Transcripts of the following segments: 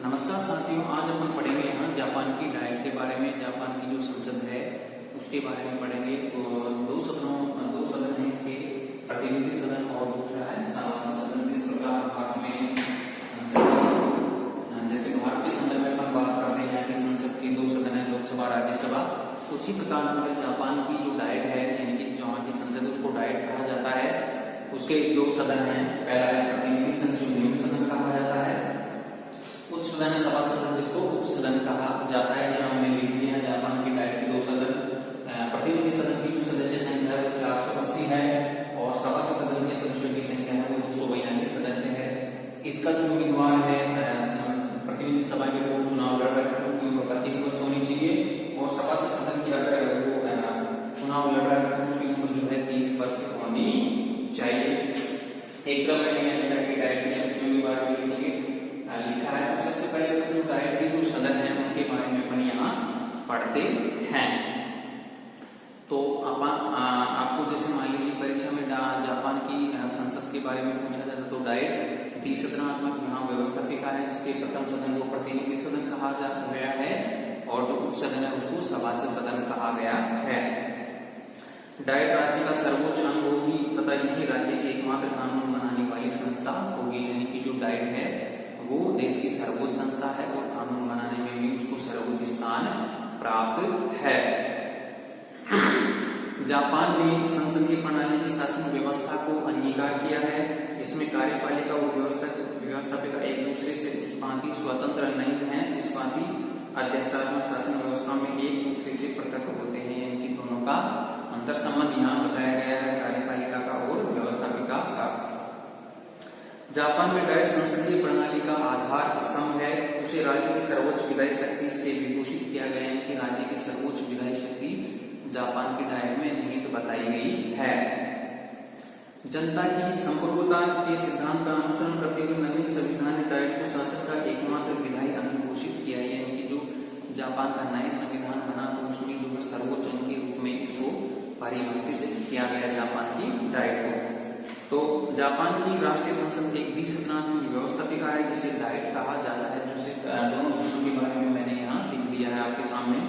नमस्कार साथियों, आज अपन पढ़ेंगे यहाँ जापान की डाइट के बारे में। जापान की जो संसद है उसके बारे में पढ़ेंगे। तो दो सदन है इसके, प्रतिनिधि सदन और दूसरा है शासन सदन। जिस प्रकार भारत में संसद, जैसे भारत के संदर्भ में अपन बात करते हैं कि संसद के दो सदन है, लोकसभा राज्यसभा, उसी प्रकार जो है जापान की जो डाइट है यानी कि जो वहाँ की संसद उसको डाइट कहा जाता है। उसके जो सदन है, पहला है प्रतिनिधि सदन, निम्न सदन कहा जाता है। उच्च सदन सभा सदन, जिसको उच्च सदन कहा जाता है। यहाँ हमने लिख दिया जापान की डाइट के दो सदन। प्रतिनिधि सदन की जो सदस्य संख्या है वो 480 है और सभा सदन के सदस्यों की संख्या है वो 242 सदस्य है। इसका जो उम्मीदवार है प्रतिनिधि सभा के वो चुनाव लड़ रहे हैं, उसकी उम्र 25 वर्ष होनी चाहिए और सभा सदन की अगर वो चुनाव लड़ रहा है तो उसकी उम्र जो है 30 वर्ष होनी चाहिए। एक क्रम में की डाइट की सदस्यों के बारे में लिखा है। तो सबसे पहले तो जो डाइट के जो सदन है उनके बारे में अपन यहाँ पढ़ते हैं। तो आपको जैसे मान लीजिए परीक्षा में जापान की संसद के बारे में पूछा जाता तो डाइट द्विसदनात्मक यहाँ व्यवस्थापिका है, जिसके प्रथम सदन को प्रतिनिधि सदन कहा गया है और जो उच्च सदन है उसको सभासद सदन कहा गया है। डाइट राज्य का सर्वोच्च अंग होगी तथा यही राज्य की एकमात्र कानून बनाने वाली संस्था होगी। यानी कि जो डाइट है वो देश की सर्वोच्च संस्था है और कानून बनाने में भी उसको सर्वोच्च स्थान प्राप्त है। जापान ने संसदीय प्रणाली की शासन व्यवस्था को अंगीकार किया है। इसमें कार्यपालिका और व्यवस्थापिका एक दूसरे से उस भांति स्वतंत्र नहीं है जिस भांति अध्यक्षात्मक शासन व्यवस्था में एक दूसरे से पृथक होते हैं। यानी कि दोनों का अंतर संबंध यहाँ बताया गया है, कार्यपालिका का और व्यवस्थापिका का। जापान में डाइट संसदीय प्रणाली का आधार स्तंभ है। उसे राज्य की सर्वोच्च विधायी शक्ति से विभूषित किया गया है कि राज्य की सर्वोच्च विधायी शक्ति जापान की डाइट में निहित बताई गई है। जनता की संप्रभुता के सिद्धांत का अनुसरण करते हुए नवीन संविधान ने डाइट को शासन का एकमात्र विधायी अंग घोषित किया है। यानी कि जो जापान का नया संविधान बना तो उसमें जो है सर्वोच्च अंग के रूप में इसको परिभाषित किया गया जापान की डाइट को। तो जापान की राष्ट्रीय संसद एक द्विसदनात्मक व्यवस्थापिका है जिसे डाइट कहा जाता है। जिसे दोनों सूत्रों के बारे में मैंने यहाँ लिख दिया है आपके सामने।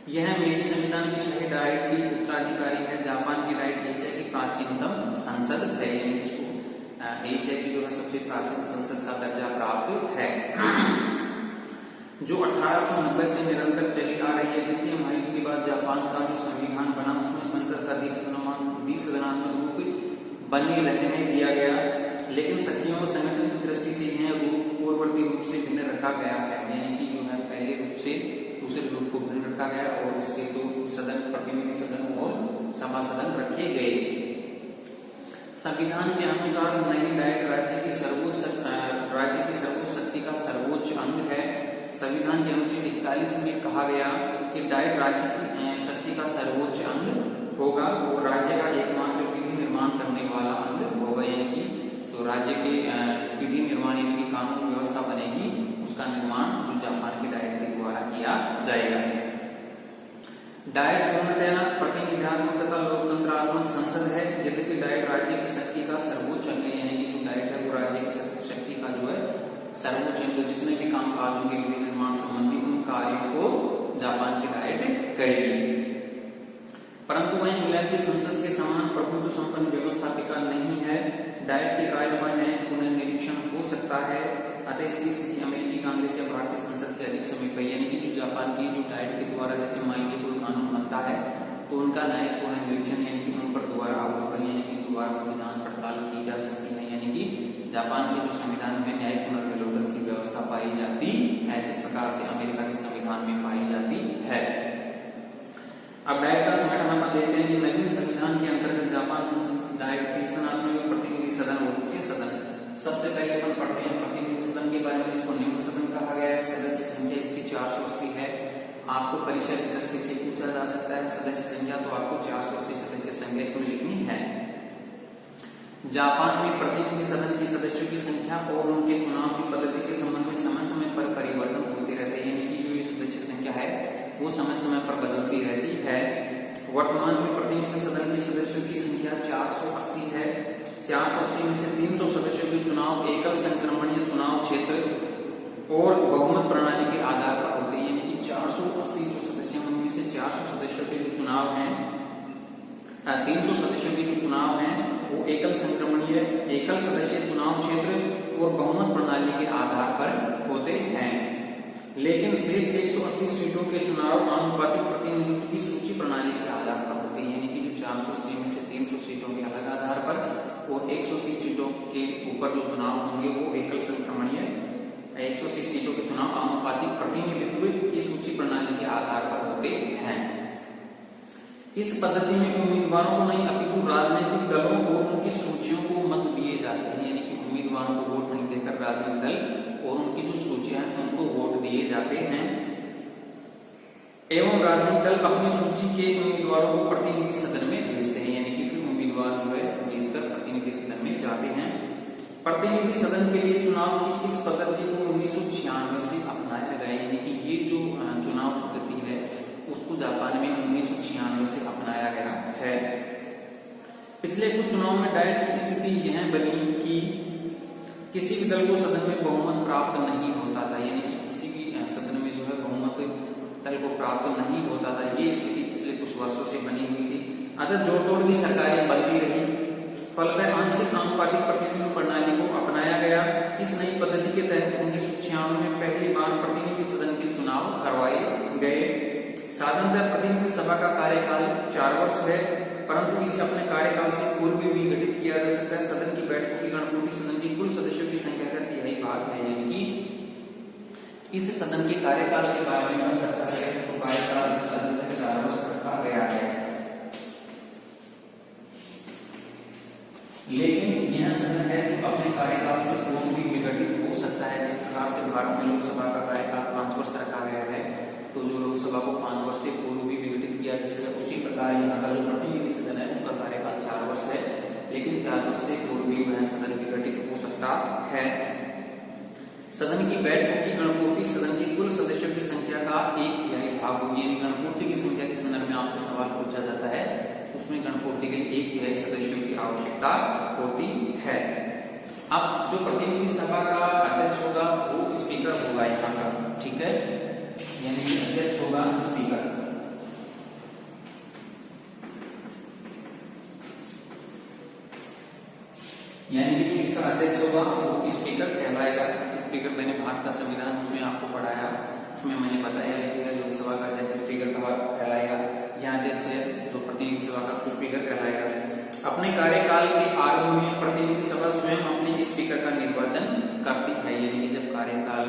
यह मेजी संविधान की शाही डाइट की उत्तराधिकारी है। जापान की डाइट एशिया की प्राचीनतम संसद है। यानी इसको एशिया की जो है सबसे प्राचीन संसद का दर्जा प्राप्त है, जो 1890 से निरंतर चली आ रही है। द्वितीय महायुद्ध के बाद जापान का जो संविधान बना उसमें संसद का द्विसदनात्मक रूप बने रहने दिया गया, लेकिन शक्तियों और संगठन की दृष्टि से यह रूप पूर्ववर्ती रूप से भिन्न रखा गया है। यानी कि जो है पहले रूप से दूसरे रूप को भिन्न रखा गया और इसके दो सदन, प्रतिनिधि सदन और सभा सदन रखे गए। संविधान के अनुसार नई डाइट राज्य की सर्वोच्च शक्ति का सर्वोच्च अंग है। संविधान के अनुच्छेद 41 में कहा गया कि डाइट राज्य की शक्ति का सर्वोच्च अंग होगा और राज्य का एकमात्र विधि निर्माण करने वाला अंग होगा। यानी कि तो राज्य के विधि निर्माण यानी कि कानून व्यवस्था बनेगी, उसका निर्माण जो जापान की डाइट के द्वारा किया जाएगा। डाइट पूर्णतया प्रतिनिधात्मक तथा लोकतंत्रात्मक संसद है। यद्यपि डाइट राज्य की शक्ति का सर्वोच्च अंग है। यानी कि जो डाइट है वो राज्य की शक्ति का जो है सर्वोच्च अंग, जितने भी काम काजों के विधि निर्माण संबंधी उन कार्यों को जापान की डाइट करेगी। परंतु वह इंग्लैंड की संसद के समान प्रभुत्व संपन्न व्यवस्थापिका नहीं है। डाइट के कार्यों का न्यायिक पुनर्निरीक्षण हो सकता है, अतः इसकी स्थिति अमेरिकी कांग्रेस या भारतीय संसद के अधिक समीप है। यानी कि जो जापान की जो डाइट के द्वारा जैसे मान लीजिए कोई कानून बनता है तो उनका न्यायिक पुनर्निरीक्षण यानी कि उन पर दोबारा अवलोकन यानी कि दोबारा उनकी जांच पड़ताल की जा सकती है। यानी कि जापान के जो संविधान में न्यायिक पुनर्विलोकन की व्यवस्था पाई जाती है, जिस प्रकार से अमेरिका के संविधान में पाई जाती है। अब डाइट का संगठन हम देखते हैं कि नवीन संविधान के अंतर्गत जापान संसद डाइट द्विसदनात्मक प्रतिनिधि सदन और मुख्य सदन। सबसे पहले अपन पढ़ते हैं प्रतिनिधि सदन के बारे में। इसको निम्न सदन कहा गया है। सदस्य संख्या इसकी 480 है। आपको परीक्षा की दृष्टि से पूछा जा सकता है सदस्य संख्या, तो आपको 480 सदस्य संख्या इसमें लिखनी है। जापान में प्रतिनिधि सदन के सदस्यों की संख्या और उनके चुनाव की पद्धति के संबंध में समय समय पर परिवर्तन होते रहते हैं। यानी कि जो ये सदस्य संख्या है वो समय समय पर बदलती रहती है। वर्तमान में प्रतिनिधि सदन के सदस्यों की संख्या 480 है। 480 में से 300 सदस्यों के चुनाव एकल संक्रमणीय चुनाव क्षेत्र और बहुमत प्रणाली के आधार पर होते हैं, यानी कि 480 जो सदस्य हैं उनमें से 400 सदस्यों के जो चुनाव हैं, 300 सदस्यों के जो चुनाव हैं वो एकल संक्रमणीय एकल सदस्य चुनाव क्षेत्र और बहुमत प्रणाली के आधार पर होते हैं। लेकिन शेष 180 सीटों के चुनाव आनुपातिक प्रतिनिधित्व की सूची प्रणाली के आधार पर होते हैं, यानी कि जो 480 में से 300 सीटों के अलग आधार पर और 180 सीटों के ऊपर जो चुनाव होंगे वो एकल संक्रमणीय 180 सीटों के चुनाव आनुपातिक प्रतिनिधित्व की सूची प्रणाली के आधार पर होते हैं। इस पद्धति में उम्मीदवारों को नहीं अपितु राजनीतिक दलों और उनकी सूचियों को मत दिए जाते हैं, यानी कि उम्मीदवारों को वोट नहीं देकर राजनीतिक दल और उनकी जो सूचियां हैं उनको वोट दिए जाते हैं। एवं राजनीतिक दल अपनी सूची के उम्मीदवारों को प्रतिनिधि सदन में भेजते हैं, यानी कि फिर उम्मीदवार जो है जीतकर प्रतिनिधि सदन में जाते हैं। प्रतिनिधि सदन के लिए चुनाव की इस पद्धति को 1996 से अपनाया गया, यानी कि ये जो चुनाव पद्धति है उसको जापान में 1996 से अपनाया गया है। पिछले कुछ चुनाव में डाइट की स्थिति यह बनी कि किसी भी दल को सदन में बहुमत प्राप्त नहीं होता था, यानी कि किसी भी सदन में जो है बहुमत दल को प्राप्त नहीं होता था। ये स्थिति पिछले कुछ वर्षों से बनी हुई थी। अतः जोड़ तोड़ की सरकारें बनती रही, फलतः आंशिक आनुपातिक प्रतिनिधित्व प्रणाली को अपनाया गया। इस नई पद्धति के तहत 1996 में पहली बार प्रतिनिधि सदन के चुनाव करवाए गए। साधारणतः प्रतिनिधि सभा का कार्यकाल 4 वर्ष है, परंतु इसे अपने कार्यकाल से पूर्व भी विघटित किया जा सकता है। सदन की बैठकों की गणपूर्ति सदन के कुल सदस्यों की संख्या का 3/4 भाग है, यानी कि इस सदन के कार्यकाल के बारे में हम चर्चा करें तो कार्यकाल इस सदन में 4 वर्ष रखा गया है। लेकिन यह सदन है जो अपने कार्यकाल से पूर्व भी विघटित हो सकता है। जिस प्रकार से भारत में लोकसभा का कार्यकाल 5 वर्ष रखा गया है, तो जो लोकसभा को 5 वर्ष से पूर्व भी विघटित किया जा सकता है, उसी प्रकार यहाँ का जो प्रतिनिधि सदन है उसका कार्यकाल 4 वर्ष है, लेकिन 4 वर्ष से पूर्व भी वह सदन विघटित हो सकता है। सदन की बैठकों की गणपूर्ति सदन के कुल सदस्यों की संख्या का 1/3 भाग होगी, यानी गणपूर्ति की संख्या के संदर्भ में आपसे सवाल पूछा जाता है, उसमें गणपूर्ति के लिए 1/3 सदस्यों की आवश्यकता होती है। अब जो प्रतिनिधि सभा का अध्यक्ष होगा वो स्पीकर होगा यहाँ का, ठीक है, यानी कि अध्यक्ष होगा स्पीकर। यानी कि इसका अध्यक्ष होगा वो स्पीकर कहलाएगा। स्पीकर मैंने भारत का संविधान उसमें आपको पढ़ाया, उसमें मैंने बताया है कि लोकसभा का अध्यक्ष स्पीकर कहलाएगा, यहाँ अध्यक्ष है तो प्रतिनिधि सभा का स्पीकर कहलाएगा। अपने कार्यकाल के आरंभ में प्रतिनिधि सभा स्वयं अपने स्पीकर का निर्वाचन करती है, यानी कि जब कार्यकाल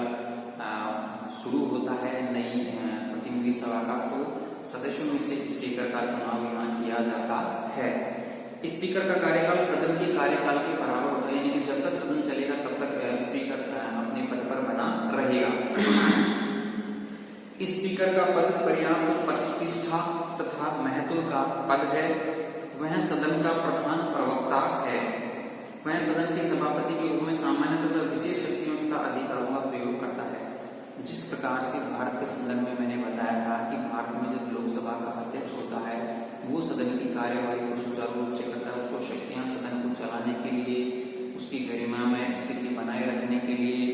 शुरू होता है नई प्रतिनिधि सभा का, तो सदस्यों में से स्पीकर का चुनाव यहाँ किया जाता है। स्पीकर का कार्यकाल सदन के कार्यकाल के बराबर होता है, यानी कि जब तक सदन चलेगा तब तक स्पीकर अपने पद पर बना रहेगा। स्पीकर का पद पर्याप्त प्रतिष्ठा तथा महत्व का पद है। वह सदन का प्रधान प्रवक्ता है। वह सदन के सभापति के रूप में सामान्य तथा विशेष शक्तियों तथा अधिकारों का प्रयोग करता है। जिस प्रकार से भारत के संदर्भ में मैंने बताया था कि भारत में जब लोकसभा का अध्यक्ष होता है वो सदन की कार्यवाही को सुचारू रूप से करता है, उसको शक्तियां सदन को चलाने के लिए, उसकी गरिमा में स्थिति बनाए रखने के लिए,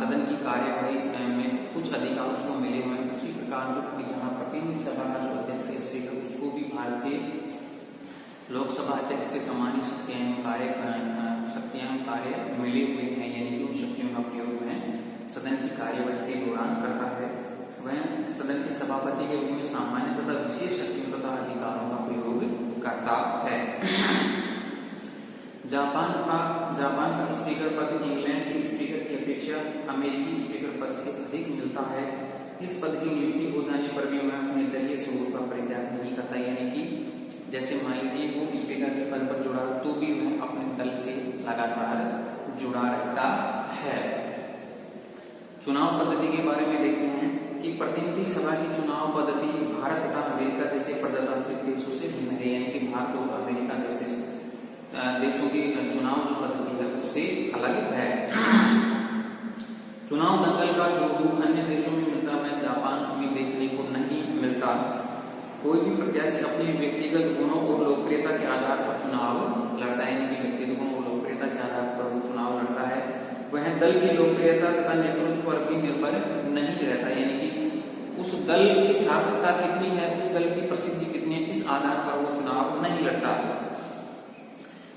सदन की कार्यवाही में कुछ अधिकार उसको मिले हुए हैं। उसी प्रकार जो यहाँ प्रतिनिधि सभा का जो अध्यक्ष है स्पीकर, उसको भी भारत के लोकसभा अध्यक्ष के समान शक्तियां कार्य मिले हुए हैं, यानी कि उन शक्तियों का प्रयोग में सदन की कार्यवाही के दौरान करता है। वह सदन के सभापति के रूप में सामान्य तथा विशेष शक्तियों तथा अधिकारों का प्रयोग करता है। जापान का स्पीकर पद इंग्लैंड के स्पीकर की अपेक्षा अमेरिकी स्पीकर पद से अधिक मिलता है। इस पद की नियुक्ति हो जाने पर भी वह अपने दलीय स्वरूप का परित्याग नहीं करता, यानी कि जैसे मान लीजिए वो स्पीकर के पद पर जुड़ा तो भी वह अपने दल से लगातार जुड़ा रहता है। चुनाव पद्धति के बारे में देखते हैं कि प्रतिनिधि सभा की चुनाव पद्धति भारत तथा अमेरिका जैसे प्रजातांत्रिक देशों से भिन्न है, यानी कि भारत और अमेरिका जैसे देशों की चुनाव जो पद्धति है उससे अलग है। चुनाव दंगल का जो रूप अन्य देशों में मिलता है जापान में देखने को नहीं मिलता। कोई भी प्रत्याशी अपने व्यक्तिगत गुणों और लोकप्रियता के आधार पर चुनाव लड़ता है, यानी कि व्यक्तिगत गुण और लोकप्रियता के आधार पर वो चुनाव लड़ता है। वह दल की लोकप्रियता तथा नेतृत्व पर भी निर्भर नहीं रहता, यानी कि उस दल की सार्थकता कितनी है, उस दल की प्रसिद्धि कितनी है, इस आधार पर वो चुनाव नहीं लड़ता।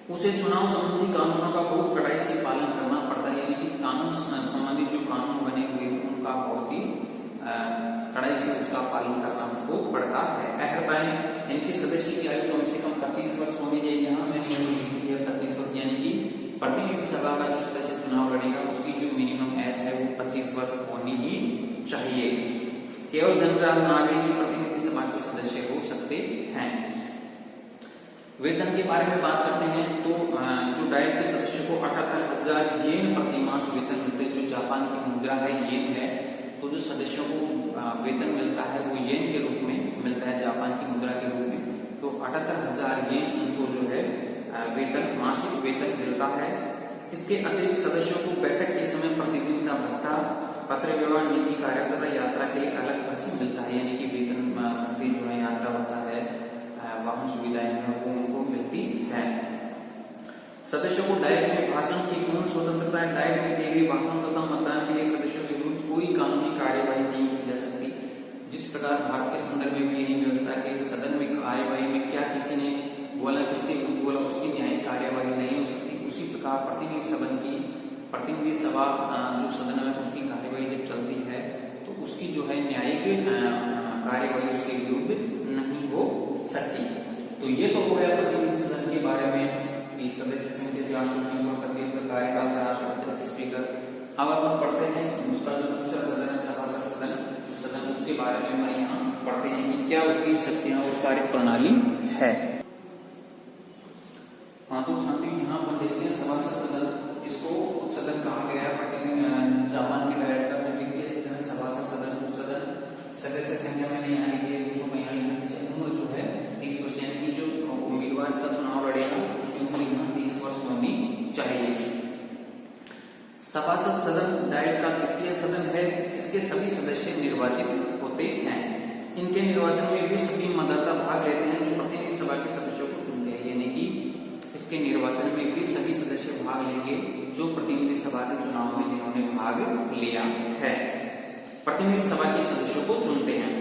उसे चुनाव संबंधी कानूनों का बहुत कड़ाई से पालन करना पड़ता है, यानी कि कानून संबंधी जो कानून बने हुए हैं उनका बहुत ही कड़ाई से उसका पालन करना उसको पड़ता है। अहर्ताएं यानी कि सदस्य की आयु कम से कम 25 वर्ष होनी चाहिए। यहाँ मैंने 25 वर्ष, यानी कि प्रतिनिधि सभा का जो सदस्य चुनाव लड़ेगा उसकी जो मिनिमम एज है वो 25 वर्ष होनी ही चाहिए। केवल जनरल नागरिक ही प्रतिनिधि सभा के सदस्य हो सकते हैं। वेतन के बारे में बात करते हैं तो जो डाइट के सदस्य को 78,000 येन प्रति मास वेतन मिलते हैं, जो जापान की मुद्रा है येन है। तो जो सदस्यों को वेतन मिलता है वो येन के रूप में मिलता है, जापान की मुद्रा के रूप में। तो 78,000 येन उनको जो है वेतन, मासिक वेतन मिलता है। इसके अतिरिक्त सदस्यों को बैठक के समय प्रतिदिन का भत्ता, पत्र व्यवहार, निजी कार्य तथा यात्रा के लिए अलग खर्च मिलता है, यानी कि वेतन भत्ते जो है, यात्रा भत्ता है, वाहन सुविधाएं हैं वो उनको मिलती है। सदस्यों को डाइट में भाषण की पूर्ण स्वतंत्रता है। डाइट में दिए गए भाषण तथा मतदान के लिए सदस्यों के विरुद्ध कोई कानूनी कार्यवाही नहीं की जा सकती। जिस प्रकार भारत के संदर्भ में भी यही व्यवस्था है कि सदन में कार्यवाही में क्या किसी ने बोला, किसके विरुद्ध बोला, उसकी न्यायिक कार्यवाही नहीं हो सकती। उसी प्रकार प्रतिनिधि सभा जो सदन में उसकी कार्यवाही जब चलती है तो उसकी जो है न्यायिक कार्यवाही उसके विरुद्ध नहीं हो सकती। तो ये तो हो गया प्रतिनिधि सदन के बारे में, सदस्य संख्या 425 का कार्यकाल 425 स्पीकर। अब हम पढ़ते हैं उसका जो दूसरा सदन है, सभासद सदन, उसके बारे में हम यहाँ पढ़ते हैं कि क्या उसकी शक्तियां और कार्य प्रणाली है। हाँ, तो साथियों यहाँ पर देखते हैं सभासद सदन, इसको सदन कहा गया है। जापान के डाइट का जो द्वितीय सदन है सभासद सदन, उस सदन सदस्य संख्या मैंने यहाँ लिखी है 242 सदस्य। उम्र जो है 30 वर्ष, यानी कि जो उम्मीदवार इसका चुनाव लड़ेगा उसकी उम्र यहाँ 30 वर्ष होनी चाहिए। सभासद सदन डाइट का द्वितीय सदन है। इसके सभी सदस्य निर्वाचित होते हैं। इनके निर्वाचन में भी सभी मतदाता भाग लेते हैं जो प्रतिनिधि सभा के सदस्यों को चुनते हैं, यानी कि इसके निर्वाचन में भी सभी सदस्य भाग लेंगे जो प्रतिनिधि सभा के चुनाव में जिन्होंने भाग लिया है, प्रतिनिधि सभा के सदस्यों को चुनते हैं।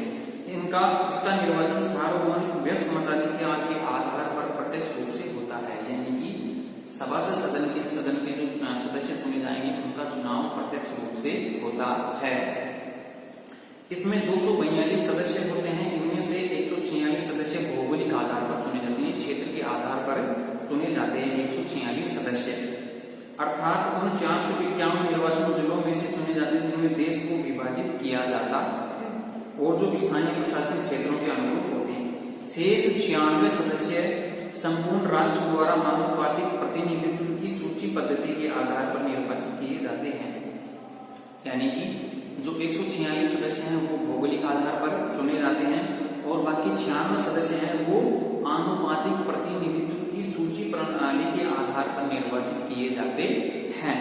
इसका निर्वाचन सार्वभौमिक व्यस्त मताधिकार के आधार पर प्रत्यक्ष रूप से होता है, यानी कि सभासद सदन के जो सदस्य चुने जाएंगे उनका चुनाव प्रत्यक्ष रूप से होता है। इसमें 242 सदस्य होते हैं। इनमें से 146 सदस्य भौगोलिक आधार पर चुने जाते हैं, क्षेत्र के आधार पर चुने जाते हैं 146 सदस्य, अर्थात उन 451 निर्वाचन जिलों में से चुने जाते हैं जिनमें देश को विभाजित किया जाता और जो स्थानीय प्रशासनिक क्षेत्रों के अनुरूप होते हैं। शेष 96 सदस्य संपूर्ण राष्ट्र द्वारा आनुपातिक प्रतिनिधित्व की सूची पद्धति के आधार पर निर्वाचित किए जाते हैं, यानी कि जो 146 सदस्य हैं वो भौगोलिक आधार पर चुने जाते हैं और बाकी 96 सदस्य हैं वो आनुपातिक प्रतिनिधित्व की सूची प्रणाली के आधार पर निर्वाचित किए जाते हैं।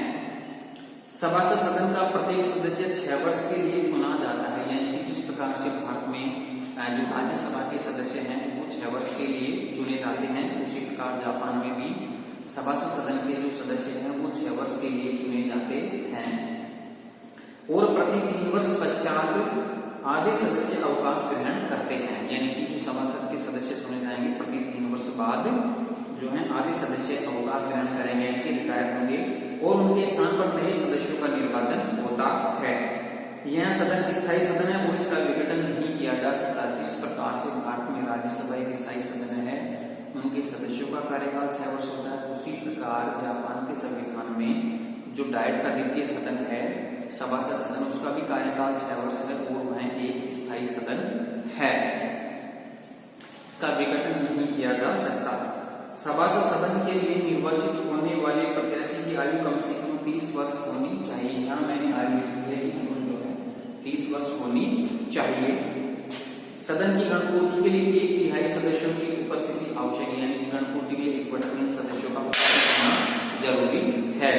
सभासद सदन का प्रत्येक सदस्य 6 वर्ष के लिए चुना जाता है, यानी कि जिस प्रकार से भारत में जो राज्यसभा के सदस्य हैं वो 6 वर्ष के लिए चुने जाते हैं, उसी प्रकार जापान में भी सभासद सदन के जो सदस्य हैं वो 6 वर्ष के लिए चुने जाते हैं और प्रति 3 वर्ष पश्चात आधे सदस्य अवकाश ग्रहण करते हैं, यानी कि जो सभासद के सदस्य चुने जाएंगे प्रति 3 वर्ष बाद जो है आधे सदस्य अवकाश ग्रहण करेंगे, यानी रिटायर होंगे और उनके स्थान पर नए सदस्यों का निर्वाचन होता है। यह सदन स्थायी सदन है और इसका विघटन नहीं किया जा सकता। जिस प्रकार से भारत में राज्यसभा एक स्थायी सदन है, उनके सदस्यों का कार्यकाल 6 वर्ष होता है, उसी प्रकार जापान के संविधान में जो डाइट का द्वितीय सदन है सभासद सदन, उसका भी कार्यकाल 6 वर्ष है और वह एक स्थायी सदन है, इसका विघटन नहीं किया जा सकता। सभासद सदन के लिए निर्वाचित होने वाले प्रत्याशी की आयु कम से कम 30 वर्ष होनी चाहिए। यहाँ मैंने आयु लिखी है कि जो है 30 वर्ष होनी चाहिए। सदन की गणपूर्ति के लिए 1/3 सदस्यों की उपस्थिति आवश्यक है, यानी कि गणपूर्ति के लिए 1/3 सदस्यों का उपस्थित होना जरूरी है।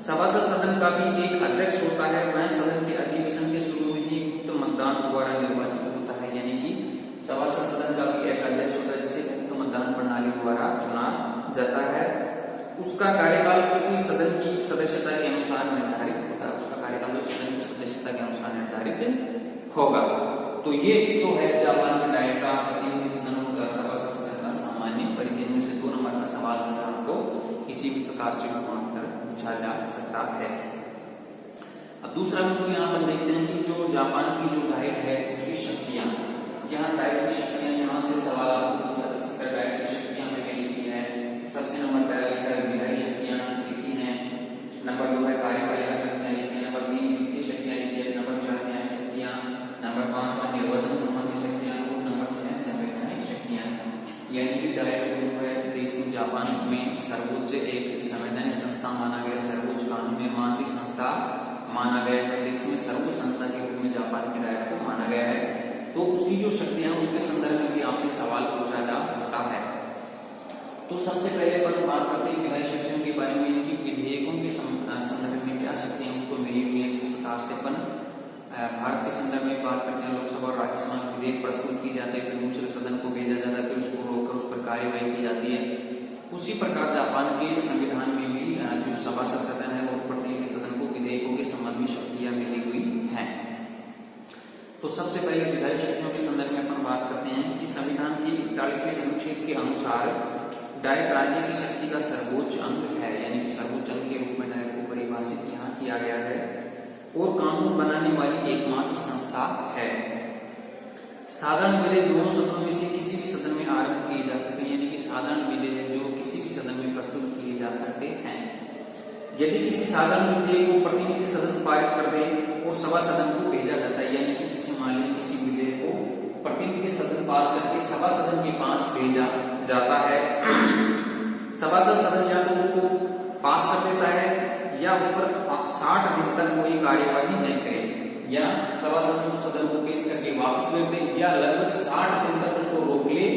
सभासद सदन का भी एक अध्यक्ष होता है, वह सदन के अधिवेशन के शुरू में ही मुक्त मतदान द्वारा निर्वाचित होता है, यानी कि सभासद सदन का भी एक अध्यक्ष होता है जिसे मुक्त मतदान प्रणाली द्वारा चुना जाता है। उसका कार्यकाल उसकी सदन की सदस्यता के अनुसार निर्धारित होता है, उसका कार्यकाल जो सदन की सदस्यता के अनुसार निर्धारित होगा। तो ये तो है जापान के डाइट का प्रतिनिधि सदन और सभासद सदन का सामान्य परिचय। में से 2 नंबर का सवाल आपको किसी भी प्रकार से घुमाकर पूछा जा सकता है। अब दूसरा बिंदु यहाँ पर देखते हैं कि जो जापान की जो डाइट है उसकी शक्तियां, यहाँ डाइट की शक्तियां, यहाँ से सवाल आपको पूछा जा सकता है डाइट की शक्तियां मैंने लिखी है। सबसे नंबर पहला लिखा है विधायी शक्तियां लिखी है, नंबर 2 है कार्यपालिका शक्तियां लिखी है, नंबर 3 वित्तीय शक्तियां लिखी है, नंबर 4 न्याय शक्तियां, नंबर 5 पर निर्वाचन संबंधी शक्तियां और नंबर 6 संवैधानिक शक्तियां। यानी कि डाइट जो है देश में जापान में सर्वोच्च एक संवैधानिक संस्था माना गया, सर्वोच्च कानून निर्माण की संस्था माना गया है, देश में सर्वोच्च संस्था के रूप में जापान की डाइट को माना गया है। तो उसकी जो शक्तियां उसके संदर्भ में भी आपसे सवाल पूछा जा सकता है। तो सबसे पहले अपन बात करते हैं विधायी शक्तियों के बारे में, इनकी विधेयकों के संदर्भ में क्या शक्तियां उसको मिली हुई है। जिस प्रकार से अपन भारत के संदर्भ में बात करते हैं, लोकसभा और राज्यसभा में विधेयक प्रस्तुत की जाते हैं, फिर दूसरे सदन को भेजा जाता है, फिर उसको रोककर उस पर कार्यवाही की जाती है। उसी प्रकार जापान के संविधान में भी जो सभासद सदन है और प्रतिनिधि सदन को विधेयकों के संबंध में शक्तियां मिली हुई है। तो सबसे पहले विधायी शक्तियों के संदर्भ में अपन बात करते हैं कि संविधान के 41वें अनुच्छेद के अनुसार डाइट राज्य की शक्ति का सर्वोच्च अंग है, यानी कि सर्वोच्च अंग के रूप में डाइट को परिभाषित यहाँ किया गया है और कानून बनाने वाली एकमात्र संस्था है। साधारण विधेयक दोनों सदनों में से किसी भी सदन में आरंभ किए जा सकते हैं, यानी कि साधारण विधेयक जो किसी भी सदन में प्रस्तुत किए जा सकते हैं। यदि किसी साधारण विधेयक को प्रतिनिधि सदन पारित कर दे और सभा सदन को भेजा जाता है, यानी कि मान लीजिए किसी विधेयक को प्रतिनिधि सदन पास करके सभा सदन के पास भेजा जाता है, सभासद सदन या तो उसको पास कर देता है या उस पर 60 दिन तक कोई कार्यवाही नहीं करे, या सभा सदन को पेश करके वापस भेज दे, या लगभग 60 दिन तक उसको रोक ले,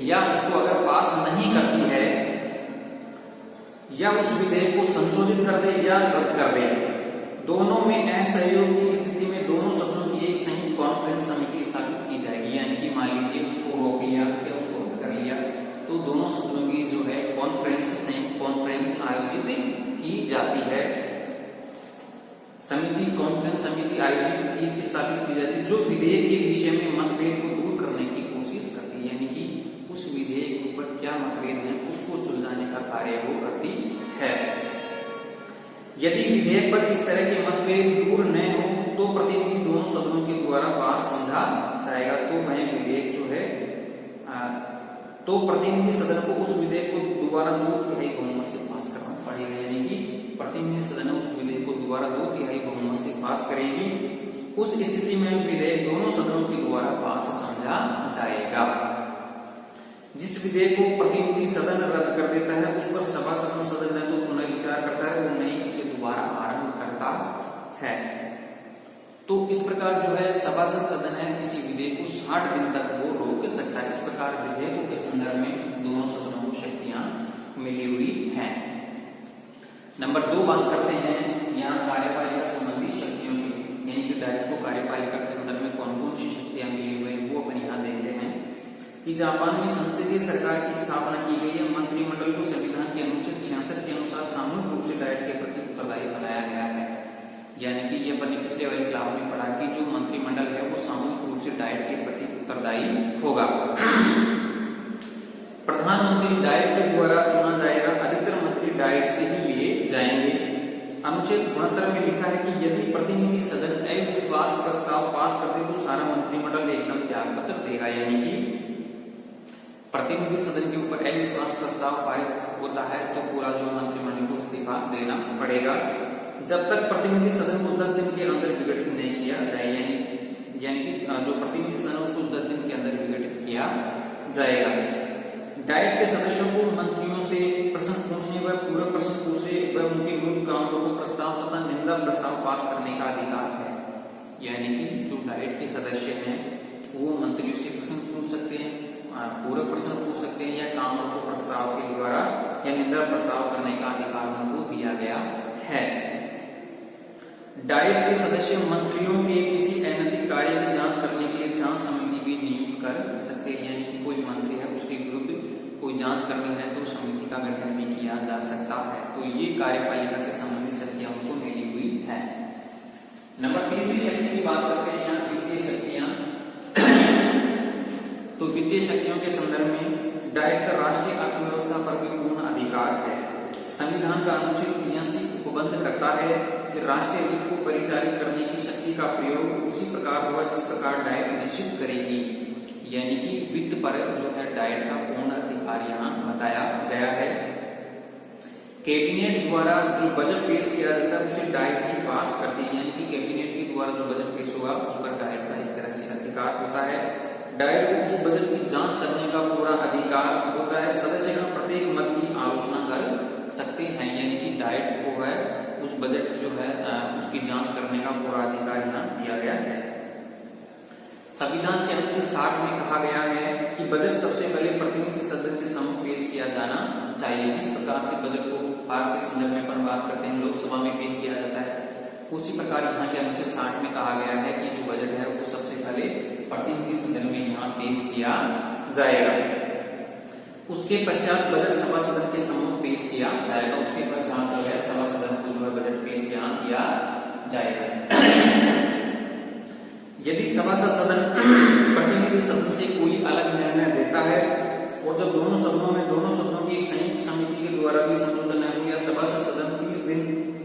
या उसको अगर पास नहीं करती है या उस विधेयक को संशोधित कर दे या रद्द कर दे। दोनों में असहयोग की स्थिति में दोनों सदनों की एक संयुक्त कॉन्फ्रेंस समिति स्थापित की जाएगी, यानी कि मान लीजिए उसको रोक लिया या उसको रद्द कर लिया तो दोनों सदनों की जो है कॉन्फ्रेंस, संयुक्त कॉन्फ्रेंस आयोजित की जाती है। समिति, कॉन्फ्रेंस समिति आयोजित स्थापित की जाती है जो विधेयक के विषय में मतभेद को दूर करने की कोशिश करती है, यानी कि उस विधेयक के ऊपर क्या मतभेद है उसको सुलझाने का कार्य वो करती है। यदि विधेयक पर इस तरह के मतभेद दूर न हो तो प्रतिनिधि दोनों सदनों के द्वारा पास समझा जाएगा। तो वह विधेयक जो है तो प्रतिनिधि सदन को उस विधेयक को दोबारा 2/3 बहुमत से पास करना पड़ेगा, यानी कि प्रतिनिधि सदन उस विधेयक को दोबारा 2/3 बहुमत से पास करेगी। उस स्थिति में विधेयक दोनों सदनों के द्वारा पास समझा जाएगा। जिस विधेयक को प्रतिनिधि सदन रद्द कर देता है उस पर सभा सदन ने तो पुनर्विचार करता है और नहीं उसे दोबारा आरंभ करता है। तो इस प्रकार जो है सभासद सदन है किसी विधेयक को 60 दिन तक वो रोक सकता है। इस प्रकार विधेयकों के संदर्भ में दोनों सदनों को शक्तियां मिली हुई हैं। नंबर 2 बात करते हैं यहाँ कार्यपालिका संबंधी शक्तियों की, यानी कि डाइट को कार्यपालिका के संदर्भ में कौन कौन सी शक्तियां मिली हुई है वो अपन यहाँ देखते हैं कि जापान में संसदीय सरकार की स्थापना की गई है। मंत्रिमंडल को संविधान के अनुच्छेद 66 के अनुसार सामूहिक रूप से डाइट के प्रति उत्तरदायी बनाया गया है, यानी कि ये अपन ने पिछले वाली क्लास में पढ़ा कि जो मंत्रिमंडल है वो सामूहिक रूप से डाइट के प्रति उत्तरदायी होगा। प्रधानमंत्री डाइट के द्वारा चुना जाएगा, अधिकतर मंत्री डाइट से ही लिए जाएंगे। अनुच्छेद 69 में लिखा है कि यदि प्रतिनिधि सदन अविश्वास प्रस्ताव पास कर दे तो सारा मंत्रिमंडल एकदम त्याग पत्र देगा, यानी कि प्रतिनिधि सदन के ऊपर अविश्वास प्रस्ताव पारित होता है तो पूरा जो मंत्रिमंडल को इस्तीफा देना पड़ेगा जब तक प्रतिनिधि सदन को 10 दिन के अंदर विघटित नहीं किया जाए, यानी कि जो प्रतिनिधि सदन उसको 10 दिन के अंदर विघटित किया जाएगा। डाइट के सदस्यों को मंत्रियों से प्रश्न पूछने व पूरक प्रश्न पूछे व उनके विरुद्ध कामों को प्रस्ताव तथा निंदा प्रस्ताव पास करने का अधिकार है, यानी कि जो डाइट के सदस्य हैं वो मंत्रियों से प्रश्न पूछ सकते हैं, पूरक प्रश्न पूछ सकते हैं या कामों को प्रस्ताव के द्वारा या निंदा प्रस्ताव करने का अधिकार उनको दिया गया है। डाइट के सदस्य मंत्रियों के किसी अनैतिक कार्य की जांच करने के लिए जांच समिति भी नियुक्त कर सकते हैं, यानी कि कोई मंत्री है उसके विरुद्ध कोई जांच करनी है तो समिति का गठन भी किया जा सकता है। तो ये कार्यपालिका से संबंधित शक्तियां उनको मिली हुई है। नंबर तीसरी शक्ति की बात करते हैं यहाँ वित्तीय शक्तियां। तो वित्तीय शक्तियों के संदर्भ में डाइट का राष्ट्रीय अर्थव्यवस्था पर भी पूर्ण अधिकार है। संविधान का अनुच्छेद 83 उपबंध करता है कि राष्ट्रीय वित्त को परिचालित करने की शक्ति का प्रयोग उसी प्रकार होगा जिस प्रकार डाइट निश्चित करेगी। यानी कि वित्त पर जो है डाइट का पूर्ण अधिकार यहाँ बताया गया है। कैबिनेट द्वारा जो बजट पेश किया जाता है उसे डाइट ही पास करती है। यानी कि कैबिनेट के द्वारा जो बजट पेश होगा उस पर डाइट का एक तरह से अधिकार होता है। डाइट को उस बजट की जांच करने का पूरा अधिकार होता है। सदस्यगण प्रत्येक मत की आलोचना कर सकते हैं। यानी कि डाइट को है उस बजट जो है उसकी जांच करने का पूरा अधिकार यहाँ दिया गया है। संविधान के अनुच्छेद 60 में कहा गया है कि बजट सबसे पहले प्रतिनिधि सदन के सम्मुख पेश किया जाना चाहिए। जिस प्रकार से बजट को भारत के संदर्भ में अपन बात करते हैं लोकसभा में पेश किया जाता है, उसी प्रकार यहाँ के अनुच्छेद 60 में कहा गया है कि जो बजट है वो सबसे पहले प्रतिनिधि सदन में यहाँ पेश किया जाएगा। उसके पश्चात बजट सभा सदन के सम्मुख पेश किया जाएगा। उसके पश्चात जो है सभा सदन को जो है बजट पेश यहाँ किया जाएगा। यदि सभासद सदन प्रतिनिधि सदन से कोई अलग निर्णय देता है और जब दोनों सदनों की एक संयुक्त समिति के द्वारा भी संशोधन न हो या सभासद सदन 30 दिन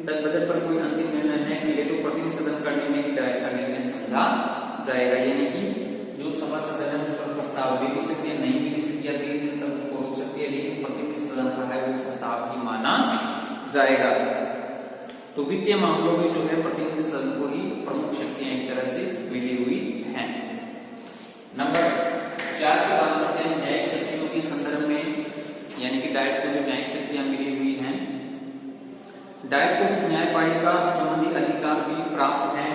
तक बजट पर कोई अंतिम निर्णय न मिले तो प्रतिनिधि सदन का निर्णय डाइट का निर्णय समझा जाएगा। यानी कि जो सभासद सदन है उस पर प्रस्ताव भी हो सकती है, नहीं भी हो सकती है, 30 दिन तक उसको रोक सकती है, लेकिन प्रतिनिधि सदन का है वो प्रस्ताव ही माना जाएगा। तो वित्तीय मामलों में जो है प्रतिनिधि सदन को ही प्रमुख शक्तियां एक तरह से मिली हुई हैं। नंबर 4 की बात करते हैं न्यायिक शक्तियों के संदर्भ में। यानी कि डाइट को जो न्यायिक शक्तियां मिली हुई हैं, डाइट को कुछ न्यायपालिका संबंधी अधिकार भी प्राप्त हैं।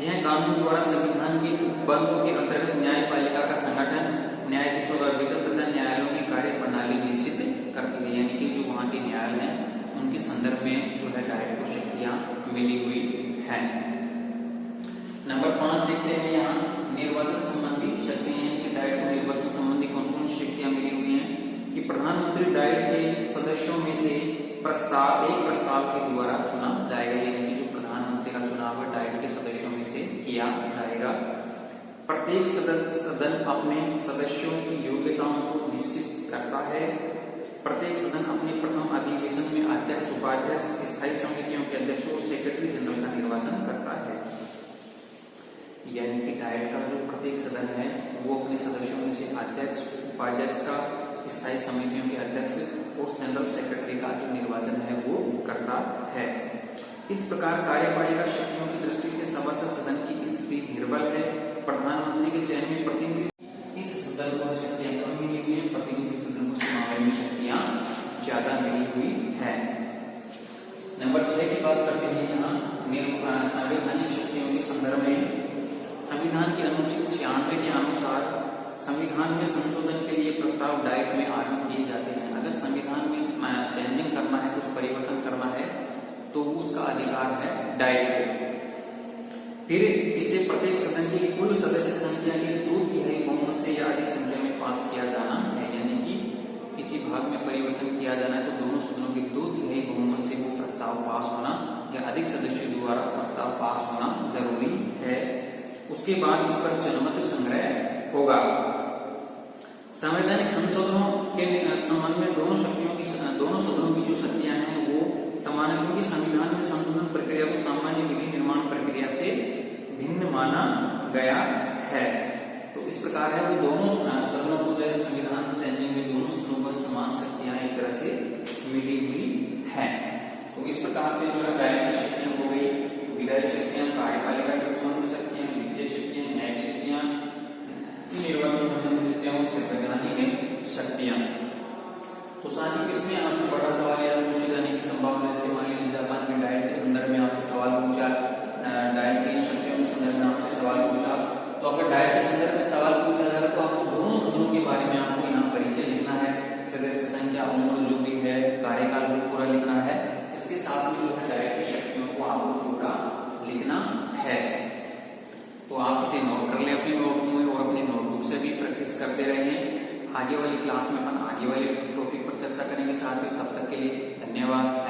यह कानून द्वारा संविधान के बंदों के अंतर्गत न्यायपालिका का संगठन, न्यायाधीशों का वेतन तथा न्यायालयों की कार्य प्रणाली निश्चित करती है। यानी कि जो वहां के न्यायालय हैं उनके संदर्भ में जो है डाइट को शक्तियां मिली हुई है। नंबर 5 देखते हैं यहाँ निर्वाचन संबंधी शक्तियां। कि डाइट को निर्वाचन संबंधी कौन कौन शक्तियां मिली हुई हैं कि प्रधानमंत्री डाइट के सदस्यों में से एक प्रस्ताव के द्वारा चुना जाएगा। यानी कि जो प्रधानमंत्री का चुनाव है डाइट के सदस्यों में से किया जाएगा। प्रत्येक सदन अपने सदस्यों की योग्यताओं को निश्चित करता है। प्रत्येक सदन अपने प्रथम अधिवेशन में अध्यक्ष, उपाध्यक्ष, स्थायी समितियों के अध्यक्ष और सेक्रेटरी जनरल का निर्वाचन करता है। यानी कि डाइट का जो प्रत्येक सदन है वो अपने सदस्यों में से अध्यक्ष, उपाध्यक्ष का, स्थायी समितियों के अध्यक्ष और जनरल सेक्रेटरी का जो निर्वाचन है वो करता है। इस प्रकार कार्यपालिका शक्तियों की दृष्टि से सभासद सदन की स्थिति निर्बल है। प्रधानमंत्री के चयन में प्रतिनिधि इस सदन को शक्तियां कम मिली हुई है, प्रतिनिधि सदन को चुनाव में शक्तियां ज्यादा मिली हुई है। नंबर 6 की बात करते हैं यहाँ संवैधानिक शक्तियों के संदर्भ में। संविधान के अनुच्छेद 96 के अनुसार संविधान में संशोधन के लिए प्रस्ताव डाइट में आरंभ किए जाते हैं। अगर संविधान में चेंजिंग करना है, कुछ परिवर्तन करना है तो उसका अधिकार है डाइट को। फिर इसे प्रत्येक सदन की कुल सदस्य संख्या के 2/3 बहुमत से या अधिक संख्या में पास किया जाना है। यानी कि किसी भाग में परिवर्तन किया जाना है तो दोनों सदनों के 2/3 बहुमत से वो प्रस्ताव पास होना या अधिक सदस्यों द्वारा प्रस्ताव पास होना जरूरी है। उसके बाद इस पर जनमत संग्रह होगा। संवैधानिक संशोधनों के संबंध में दोनों सदनों की जो शक्तियां हैं वो समान है, क्योंकि संविधान में संशोधन प्रक्रिया को सामान्य विधि निर्माण प्रक्रिया से भिन्न माना गया है। तो इस प्रकार है कि दोनों सदनों को संविधान चेंजिंग में दोनों सदनों पर समान शक्तियां एक तरह से मिली हुई है। तो इस प्रकार से जो है डाइट की शक्तियां हो गई, विधायी शक्तियां, कार्यपालिका के संबंधी शक्तियां, वित्तीय शक्तियां, न्यायिक शक्तियां, निर्वाचन संबंधी शक्तियां और संवैधानिक शक्तियां। तो साथ ही इसमें आपको बड़ा सवाल या पूछे जाने की संभावना है। जैसे मान लीजिए जापान में डाइट के संदर्भ में आपसे सवाल पूछा, डाइट की शक्तियों के संदर्भ में आपसे सवाल पूछा, तो अगर डाइट के संदर्भ में सवाल पूछा जाए तो आपको दोनों सदनों के बारे में आपको यहाँ परिचय लिखना है, सदस्य संख्या, उम्र जो भी है, कार्यकाल भी पूरा लिखना है। इसके साथ में जो है डाइट की शक्तियों को आपको पूरा लिखना है। तो आप इसे नोट कर लें अपनी नोटबुक में और अपनी नोटबुक से भी प्रैक्टिस करते रहें। आगे वाली क्लास में अपन आगे आगे वाले टॉपिक पर चर्चा करेंगे साथ में। तब तक के लिए धन्यवाद।